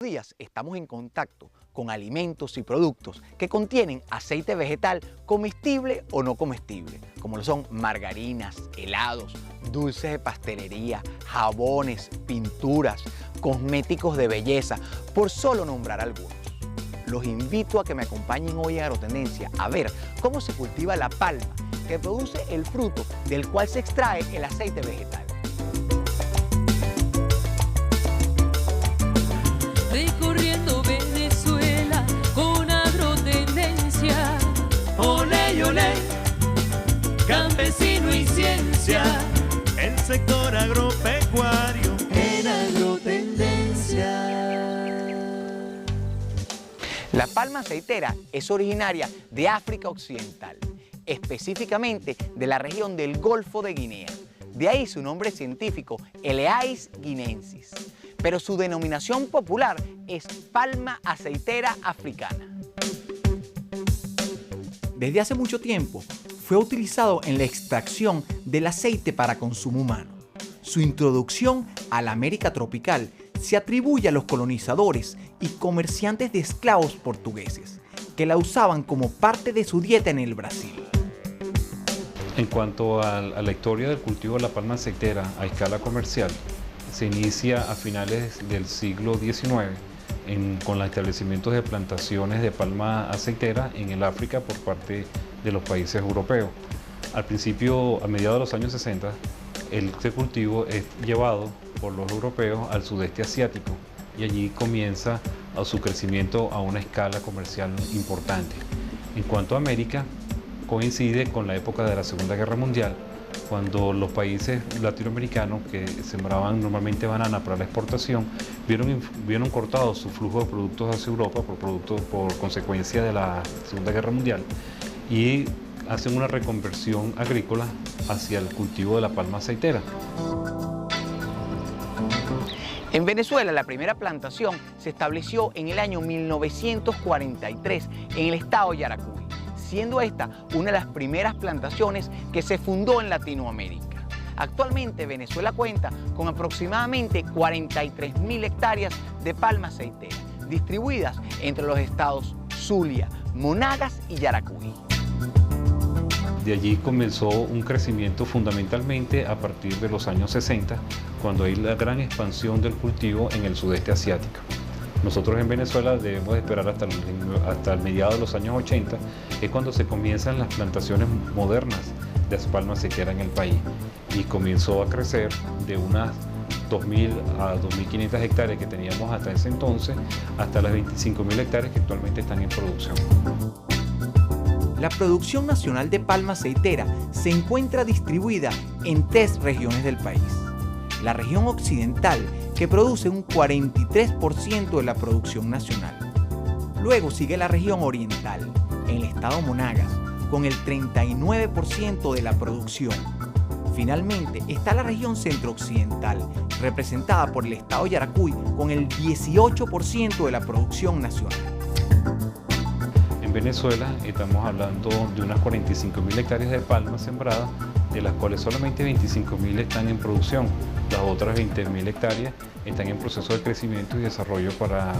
Días estamos en contacto con alimentos y productos que contienen aceite vegetal comestible o no comestible, como lo son margarinas, helados, dulces de pastelería, jabones, pinturas, cosméticos de belleza, por solo nombrar algunos. Los invito a que me acompañen hoy en Agrotendencia a ver cómo se cultiva la palma, que produce el fruto del cual se extrae el aceite vegetal. Recorriendo Venezuela con Agrotendencia. Olé, olé, campesino y ciencia. El sector agropecuario En Agrotendencia. La palma aceitera es originaria de África Occidental, específicamente de la región del Golfo de Guinea. De ahí su nombre científico, Eleais guinensis. Pero su denominación popular es palma aceitera africana. Desde hace mucho tiempo fue utilizado en la extracción del aceite para consumo humano. Su introducción a la América tropical se atribuye a los colonizadores y comerciantes de esclavos portugueses, que la usaban como parte de su dieta en el Brasil. En cuanto a la historia del cultivo de la palma aceitera a escala comercial, se inicia a finales del siglo XIX con los establecimientos de plantaciones de palma aceitera en el África por parte de los países europeos. Al principio, a mediados de los años 60, este cultivo es llevado por los europeos al sudeste asiático y allí comienza su crecimiento a una escala comercial importante. En cuanto a América, coincide con la época de la Segunda Guerra Mundial, cuando los países latinoamericanos que sembraban normalmente banana para la exportación vieron cortado su flujo de productos hacia Europa por consecuencia de la Segunda Guerra Mundial y hacen una reconversión agrícola hacia el cultivo de la palma aceitera. En Venezuela, la primera plantación se estableció en el año 1943 en el estado de Yaracuy, siendo esta una de las primeras plantaciones que se fundó en Latinoamérica. Actualmente Venezuela cuenta con aproximadamente 43.000 hectáreas de palma aceitera, distribuidas entre los estados Zulia, Monagas y Yaracuy. De allí comenzó un crecimiento fundamentalmente a partir de los años 60, cuando hay la gran expansión del cultivo en el sudeste asiático. Nosotros en Venezuela debemos de esperar hasta el mediado de los años 80, que es cuando se comienzan las plantaciones modernas de palma aceitera en el país. Y comenzó a crecer de unas 2.000 a 2.500 hectáreas que teníamos hasta ese entonces, hasta las 25.000 hectáreas que actualmente están en producción. La producción nacional de palma aceitera se encuentra distribuida en 3 regiones del país. La región occidental, que produce un 43% de la producción nacional. Luego sigue la región oriental, en el estado Monagas, con el 39% de la producción. Finalmente está la región centro-occidental, representada por el estado Yaracuy, con el 18% de la producción nacional. En Venezuela estamos hablando de unas 45.000 hectáreas de palma sembradas, de las cuales solamente 25.000 están en producción. Las otras 20.000 hectáreas están en proceso de crecimiento y desarrollo para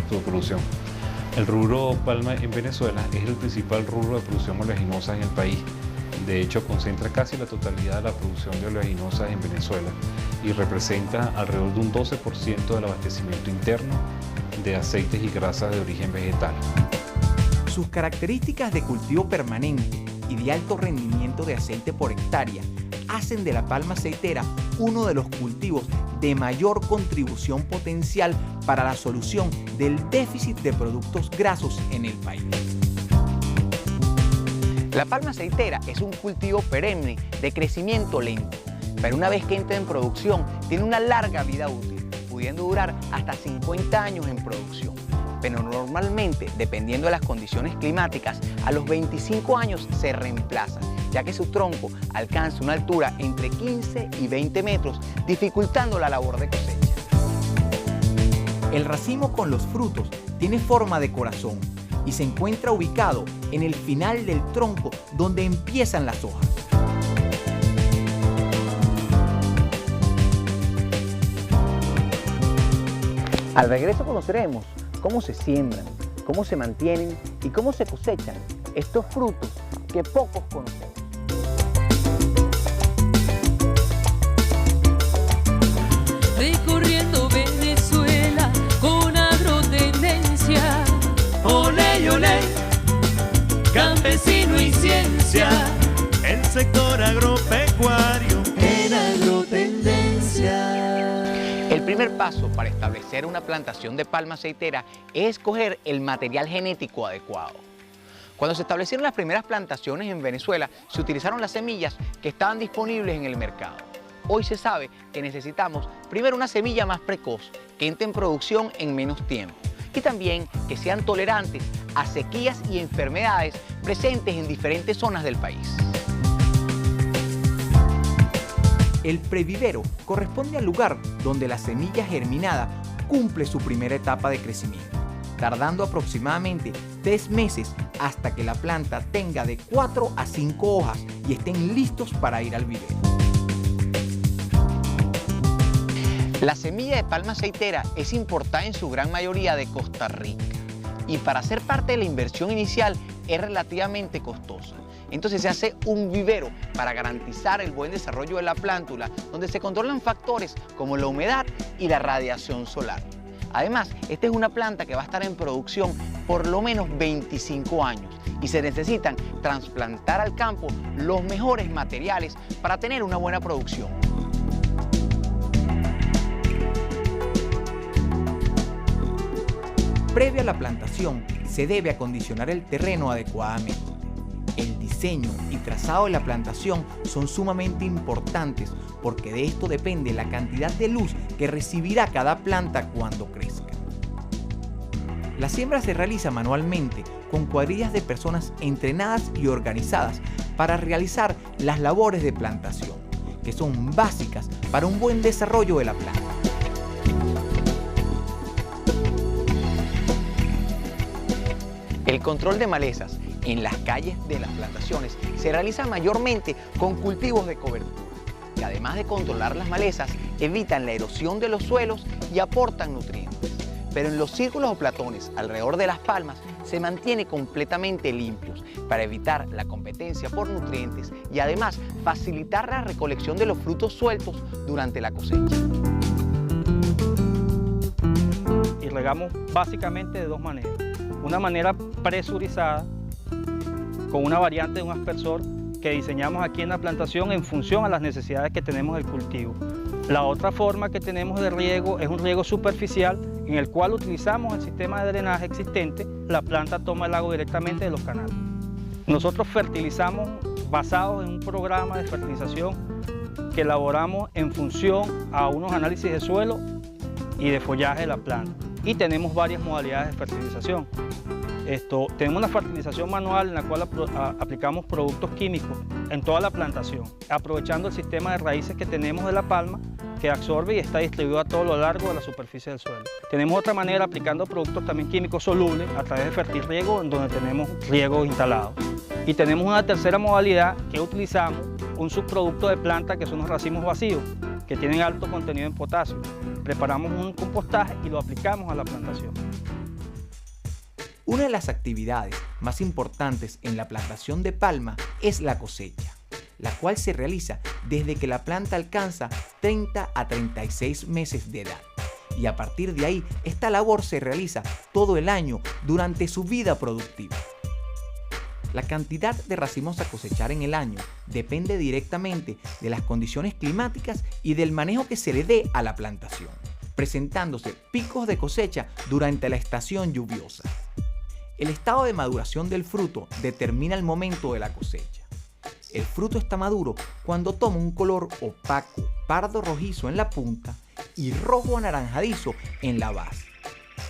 su producción. El rubro palma en Venezuela es el principal rubro de producción oleaginosa en el país. De hecho, concentra casi la totalidad de la producción de oleaginosas en Venezuela y representa alrededor de un 12% del abastecimiento interno de aceites y grasas de origen vegetal. Sus características de cultivo permanente y de alto rendimiento de aceite por hectárea hacen de la palma aceitera uno de los cultivos de mayor contribución potencial para la solución del déficit de productos grasos en el país. La palma aceitera es un cultivo perenne de crecimiento lento, pero una vez que entra en producción tiene una larga vida útil, pudiendo durar hasta 50 años en producción. Pero normalmente, dependiendo de las condiciones climáticas, a los 25 años se reemplaza, ya que su tronco alcanza una altura entre 15 y 20 metros, dificultando la labor de cosecha. El racimo con los frutos tiene forma de corazón y se encuentra ubicado en el final del tronco donde empiezan las hojas. Al regreso conoceremos cómo se siembran, cómo se mantienen y cómo se cosechan estos frutos que pocos conocemos. Recorriendo Venezuela con agrotendencia. Olé, olé, campesino y ciencia, el sector agropecuario En agrotendencia. El primer paso para establecer una plantación de palma aceitera es escoger el material genético adecuado. Cuando se establecieron las primeras plantaciones en Venezuela, se utilizaron las semillas que estaban disponibles en el mercado. Hoy se sabe que necesitamos primero una semilla más precoz, que entre en producción en menos tiempo, y también que sean tolerantes a sequías y enfermedades presentes en diferentes zonas del país. El previvero corresponde al lugar donde la semilla germinada cumple su primera etapa de crecimiento, tardando aproximadamente 3 meses hasta que la planta tenga de 4 a 5 hojas y estén listos para ir al vivero. La semilla de palma aceitera es importada en su gran mayoría de Costa Rica y para ser parte de la inversión inicial es relativamente costosa. Entonces se hace un vivero para garantizar el buen desarrollo de la plántula, donde se controlan factores como la humedad y la radiación solar. Además, esta es una planta que va a estar en producción por lo menos 25 años y se necesitan trasplantar al campo los mejores materiales para tener una buena producción. Previo a la plantación, se debe acondicionar el terreno adecuadamente. El diseño y trazado de la plantación son sumamente importantes porque de esto depende la cantidad de luz que recibirá cada planta cuando crezca. La siembra se realiza manualmente con cuadrillas de personas entrenadas y organizadas para realizar las labores de plantación, que son básicas para un buen desarrollo de la planta. El control de malezas en las calles de las plantaciones se realiza mayormente con cultivos de cobertura, que además de controlar las malezas, evitan la erosión de los suelos y aportan nutrientes. Pero en los círculos o platones alrededor de las palmas se mantiene completamente limpios para evitar la competencia por nutrientes y además facilitar la recolección de los frutos sueltos durante la cosecha. Y regamos básicamente de dos maneras. Una manera presurizada, con una variante de un aspersor que diseñamos aquí en la plantación en función a las necesidades que tenemos del cultivo. La otra forma que tenemos de riego es un riego superficial en el cual utilizamos el sistema de drenaje existente. La planta toma el agua directamente de los canales. Nosotros fertilizamos basados en un programa de fertilización que elaboramos en función a unos análisis de suelo y de follaje de la planta. Y tenemos varias modalidades de fertilización. Tenemos una fertilización manual en la cual aplicamos productos químicos en toda la plantación, aprovechando el sistema de raíces que tenemos de la palma, que absorbe y está distribuido a todo lo largo de la superficie del suelo. Tenemos otra manera aplicando productos también químicos solubles a través de fertirriego, en donde tenemos riego instalado. Y tenemos una tercera modalidad que utilizamos, un subproducto de planta que son los racimos vacíos, que tienen alto contenido en potasio. Preparamos un compostaje y lo aplicamos a la plantación. Una de las actividades más importantes en la plantación de palma es la cosecha, la cual se realiza desde que la planta alcanza 30 a 36 meses de edad. Y a partir de ahí, esta labor se realiza todo el año durante su vida productiva. La cantidad de racimos a cosechar en el año depende directamente de las condiciones climáticas y del manejo que se le dé a la plantación, presentándose picos de cosecha durante la estación lluviosa. El estado de maduración del fruto determina el momento de la cosecha. El fruto está maduro cuando toma un color opaco, pardo rojizo en la punta y rojo anaranjadizo en la base.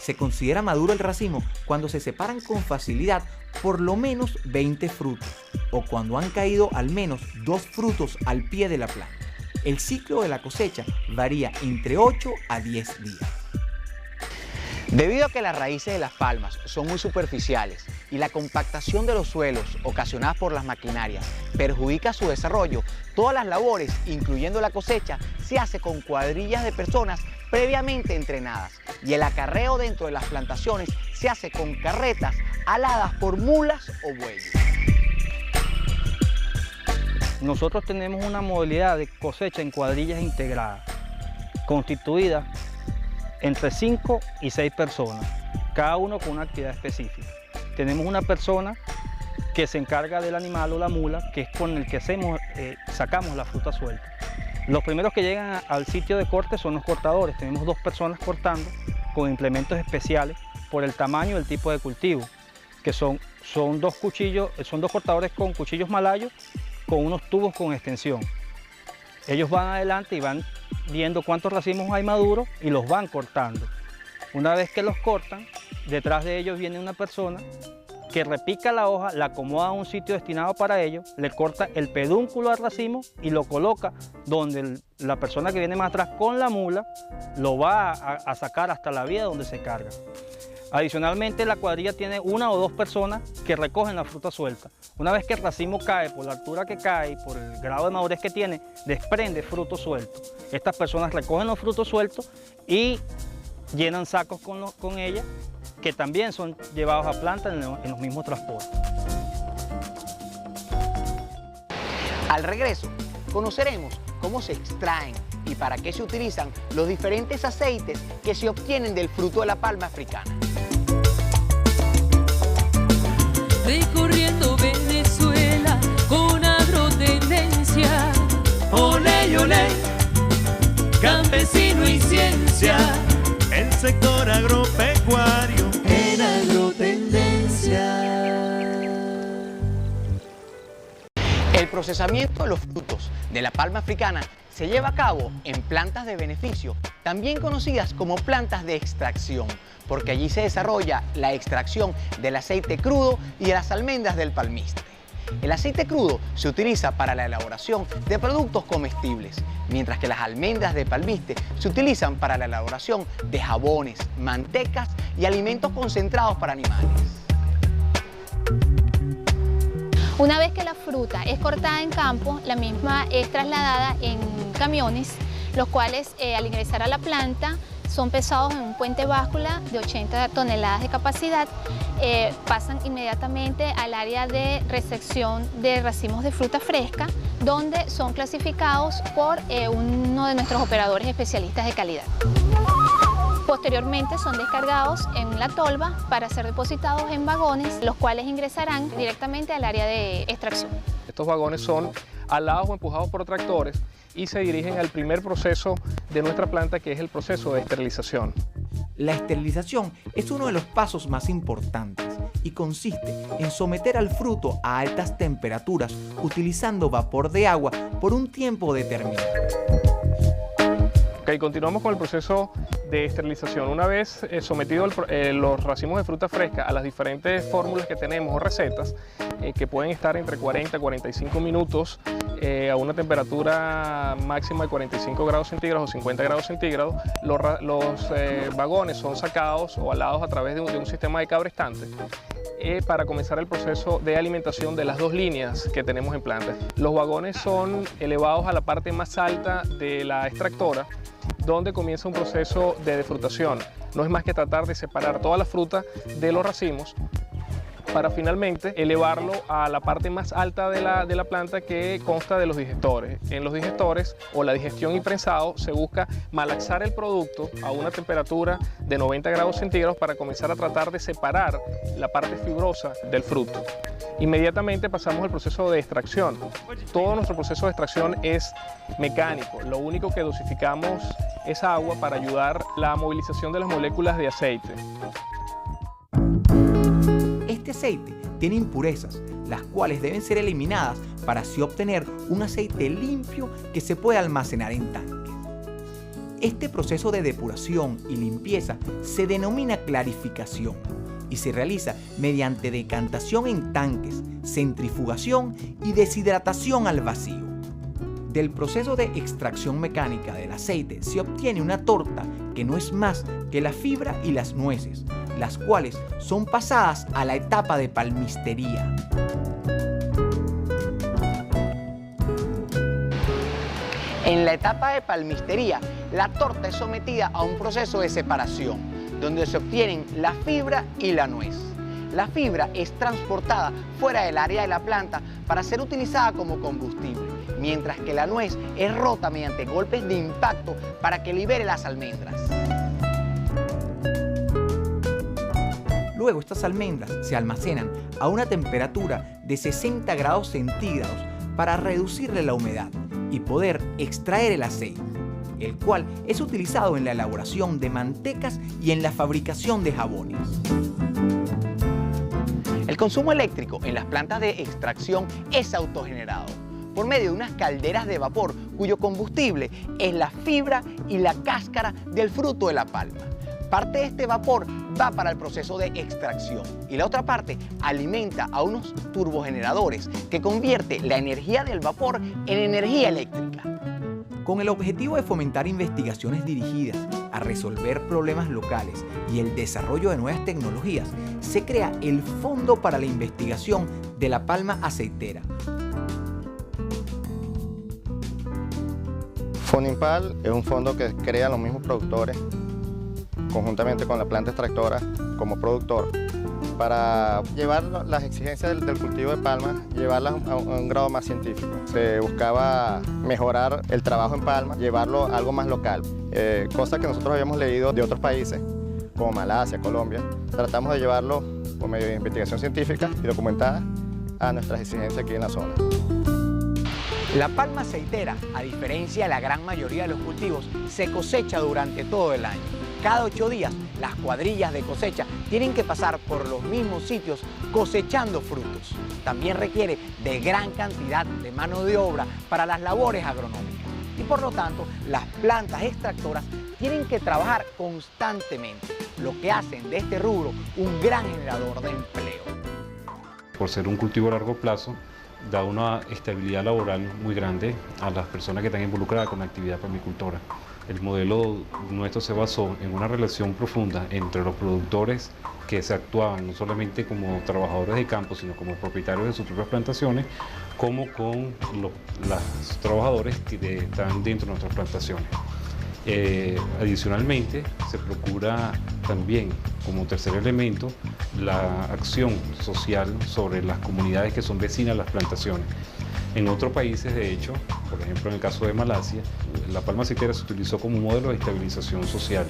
Se considera maduro el racimo cuando se separan con facilidad por lo menos 20 frutos o cuando han caído al menos 2 frutos al pie de la planta. El ciclo de la cosecha varía entre 8 a 10 días. Debido a que las raíces de las palmas son muy superficiales y la compactación de los suelos ocasionadas por las maquinarias perjudica su desarrollo, todas las labores, incluyendo la cosecha, se hace con cuadrillas de personas previamente entrenadas y el acarreo dentro de las plantaciones se hace con carretas aladas por mulas o bueyes. Nosotros tenemos una modalidad de cosecha en cuadrillas integradas, constituidas entre 5 y 6 personas, cada uno con una actividad específica. Tenemos una persona que se encarga del animal o la mula, que es con el que sacamos la fruta suelta. Los primeros que llegan al sitio de corte son los cortadores. Tenemos 2 personas cortando con implementos especiales por el tamaño y el tipo de cultivo, que son 2 cuchillos, son 2 cortadores con cuchillos malayos con unos tubos con extensión. Ellos van adelante y van viendo cuántos racimos hay maduros y los van cortando. Una vez que los cortan, detrás de ellos viene una persona que repica la hoja, la acomoda a un sitio destinado para ello, le corta el pedúnculo al racimo y lo coloca donde la persona que viene más atrás con la mula lo va a sacar hasta la vía donde se carga. Adicionalmente, la cuadrilla tiene 1 o 2 personas que recogen la fruta suelta. Una vez que el racimo cae, por la altura que cae y por el grado de madurez que tiene, desprende fruto suelto. Estas personas recogen los frutos sueltos y llenan sacos con ella, que también son llevados a planta en los mismos transportes. Al regreso, conoceremos cómo se extraen y para qué se utilizan los diferentes aceites que se obtienen del fruto de la palma africana. Recorriendo Venezuela con agrotendencia. Olé, olé, campesino y ciencia, el sector agropecuario en agrotendencia. El procesamiento de los frutos de la palma africana se lleva a cabo en plantas de beneficio, también conocidas como plantas de extracción, porque allí se desarrolla la extracción del aceite crudo y de las almendras del palmistre. El aceite crudo se utiliza para la elaboración de productos comestibles, mientras que las almendras de palmistre se utilizan para la elaboración de jabones, mantecas y alimentos concentrados para animales. Una vez que la fruta es cortada en campo, la misma es trasladada en camiones, los cuales al ingresar a la planta son pesados en un puente báscula de 80 toneladas de capacidad, pasan inmediatamente al área de recepción de racimos de fruta fresca, donde son clasificados por uno de nuestros operadores especialistas de calidad. Posteriormente son descargados en la tolva para ser depositados en vagones, los cuales ingresarán directamente al área de extracción. Estos vagones son alados o empujados por tractores y se dirigen al primer proceso de nuestra planta, que es el proceso de esterilización. La esterilización es uno de los pasos más importantes y consiste en someter al fruto a altas temperaturas utilizando vapor de agua por un tiempo determinado. Ok, continuamos con el proceso de esterilización. Una vez sometidos los racimos de fruta fresca a las diferentes fórmulas que tenemos o recetas, que pueden estar entre 40 y 45 minutos a una temperatura máxima de 45 grados centígrados o 50 grados centígrados, los vagones son sacados o alados a través de un sistema de cabrestante para comenzar el proceso de alimentación de las 2 líneas que tenemos en planta. Los vagones son elevados a la parte más alta de la extractora, donde comienza un proceso de defrutación. No es más que tratar de separar toda la fruta de los racimos para finalmente elevarlo a la parte más alta de la planta, que consta de los digestores. En los digestores o la digestión y prensado se busca malaxar el producto a una temperatura de 90 grados centígrados para comenzar a tratar de separar la parte fibrosa del fruto. Inmediatamente pasamos al proceso de extracción. Todo nuestro proceso de extracción es mecánico. Lo único que dosificamos es agua para ayudar la movilización de las moléculas de aceite. Este aceite tiene impurezas, las cuales deben ser eliminadas para así obtener un aceite limpio que se puede almacenar en tanques. Este proceso de depuración y limpieza se denomina clarificación y se realiza mediante decantación en tanques, centrifugación y deshidratación al vacío. Del proceso de extracción mecánica del aceite se obtiene una torta que no es más que la fibra y las nueces, las cuales son pasadas a la etapa de palmistería. En la etapa de palmistería, la torta es sometida a un proceso de separación, donde se obtienen la fibra y la nuez. La fibra es transportada fuera del área de la planta para ser utilizada como combustible, mientras que la nuez es rota mediante golpes de impacto para que libere las almendras. Luego estas almendras se almacenan a una temperatura de 60 grados centígrados para reducirle la humedad y poder extraer el aceite, el cual es utilizado en la elaboración de mantecas y en la fabricación de jabones. El consumo eléctrico en las plantas de extracción es autogenerado por medio de unas calderas de vapor cuyo combustible es la fibra y la cáscara del fruto de la palma. Parte de este vapor va para el proceso de extracción y la otra parte alimenta a unos turbogeneradores que convierte la energía del vapor en energía eléctrica. Con el objetivo de fomentar investigaciones dirigidas a resolver problemas locales y el desarrollo de nuevas tecnologías, se crea el Fondo para la Investigación de la Palma Aceitera. Fonimpal es un fondo que crean los mismos productores conjuntamente con la planta extractora como productor para llevar las exigencias del cultivo de palma, llevarlas a un grado más científico. Se buscaba mejorar el trabajo en palma, llevarlo a algo más local, cosa que nosotros habíamos leído de otros países como Malasia, Colombia. Tratamos de llevarlo por medio de investigación científica y documentada a nuestras exigencias aquí en la zona. La palma aceitera, a diferencia de la gran mayoría de los cultivos, se cosecha durante todo el año. Cada 8 días, las cuadrillas de cosecha tienen que pasar por los mismos sitios cosechando frutos. También requiere de gran cantidad de mano de obra para las labores agronómicas. Y por lo tanto, las plantas extractoras tienen que trabajar constantemente, lo que hacen de este rubro un gran generador de empleo. Por ser un cultivo a largo plazo, da una estabilidad laboral muy grande a las personas que están involucradas con la actividad palmicultora. El modelo nuestro se basó en una relación profunda entre los productores que se actuaban no solamente como trabajadores de campo, sino como propietarios de sus propias plantaciones, como con los trabajadores que están dentro de nuestras plantaciones. Adicionalmente, se procura también, como tercer elemento, la acción social sobre las comunidades que son vecinas a las plantaciones. En otros países, de hecho, por ejemplo en el caso de Malasia, la palma aceitera se utilizó como un modelo de estabilización social,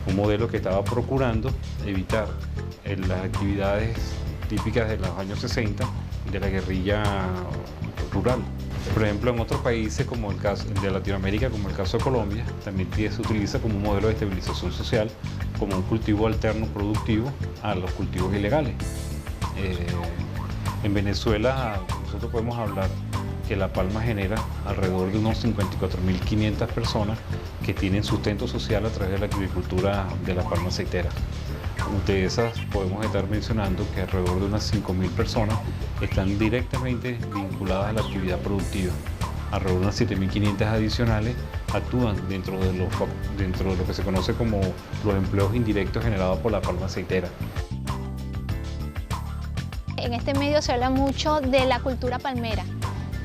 un modelo que estaba procurando evitar las actividades típicas de los años 60 de la guerrilla rural. Por ejemplo, en otros países como el caso de Latinoamérica, como el caso de Colombia, también se utiliza como un modelo de estabilización social, como un cultivo alterno productivo a los cultivos ilegales. En Venezuela nosotros podemos hablar que la palma genera alrededor de unos 54.500 personas que tienen sustento social a través de la agricultura de la palma aceitera. De esas podemos estar mencionando que alrededor de unas 5.000 personas están directamente vinculadas a la actividad productiva. Alrededor de unas 7.500 adicionales actúan dentro de lo que se conoce como los empleos indirectos generados por la palma aceitera. En este medio se habla mucho de la cultura palmera.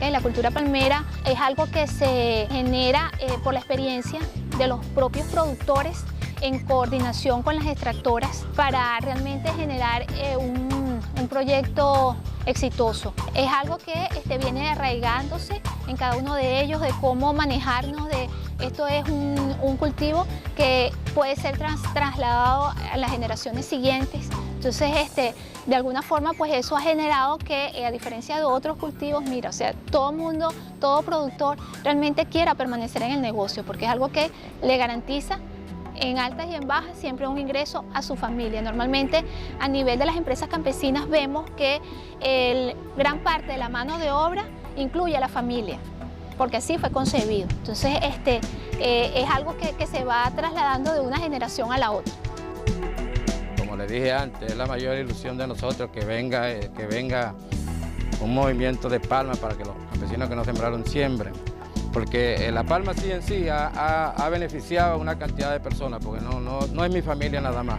La cultura palmera es algo que se genera por la experiencia de los propios productores en coordinación con las extractoras para realmente generar un proyecto exitoso. Es algo que viene arraigándose en cada uno de ellos, de cómo manejarnos, esto es un cultivo que puede ser trasladado a las generaciones siguientes. Entonces, de alguna forma, pues eso ha generado que, a diferencia de otros cultivos, mira, o sea, todo mundo, todo productor realmente quiera permanecer en el negocio, porque es algo que le garantiza en altas y en bajas siempre un ingreso a su familia. Normalmente, a nivel de las empresas campesinas, vemos que gran parte de la mano de obra incluye a la familia, porque así fue concebido. Entonces, es algo que se va trasladando de una generación a la otra. Como les dije antes, es la mayor ilusión de nosotros que venga un movimiento de palma para que los campesinos que no sembraron siembren. porque La Palma sí en sí ha beneficiado a una cantidad de personas, porque no es mi familia nada más.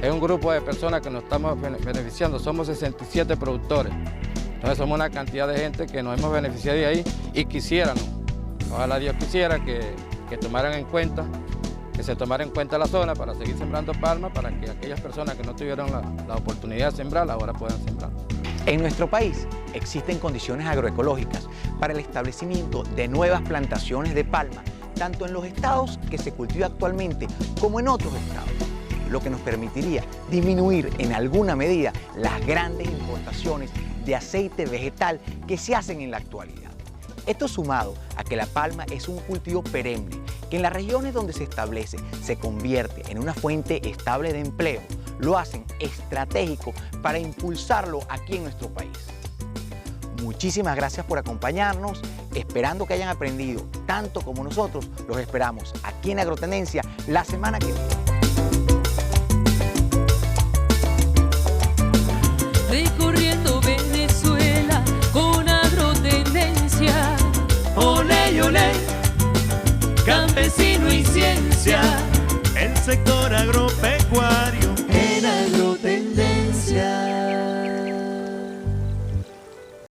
Es un grupo de personas que nos estamos beneficiando, somos 67 productores. Entonces somos una cantidad de gente que nos hemos beneficiado de ahí y quisiéramos, ojalá Dios quisiera que tomaran en cuenta, que se tomara en cuenta la zona para seguir sembrando palma, para que aquellas personas que no tuvieron la oportunidad de sembrar, ahora puedan sembrar. En nuestro país existen condiciones agroecológicas para el establecimiento de nuevas plantaciones de palma, tanto en los estados que se cultiva actualmente como en otros estados, lo que nos permitiría disminuir en alguna medida las grandes importaciones de aceite vegetal que se hacen en la actualidad. Esto sumado a que la palma es un cultivo perenne, que en las regiones donde se establece se convierte en una fuente estable de empleo, lo hacen estratégico para impulsarlo aquí en nuestro país. Muchísimas gracias por acompañarnos, esperando que hayan aprendido tanto como nosotros. Los esperamos aquí en Agrotendencia la semana que viene. Recorriendo Venezuela con Agrotendencia. Olé, olé, campesino y ciencia, el sector agropecuario.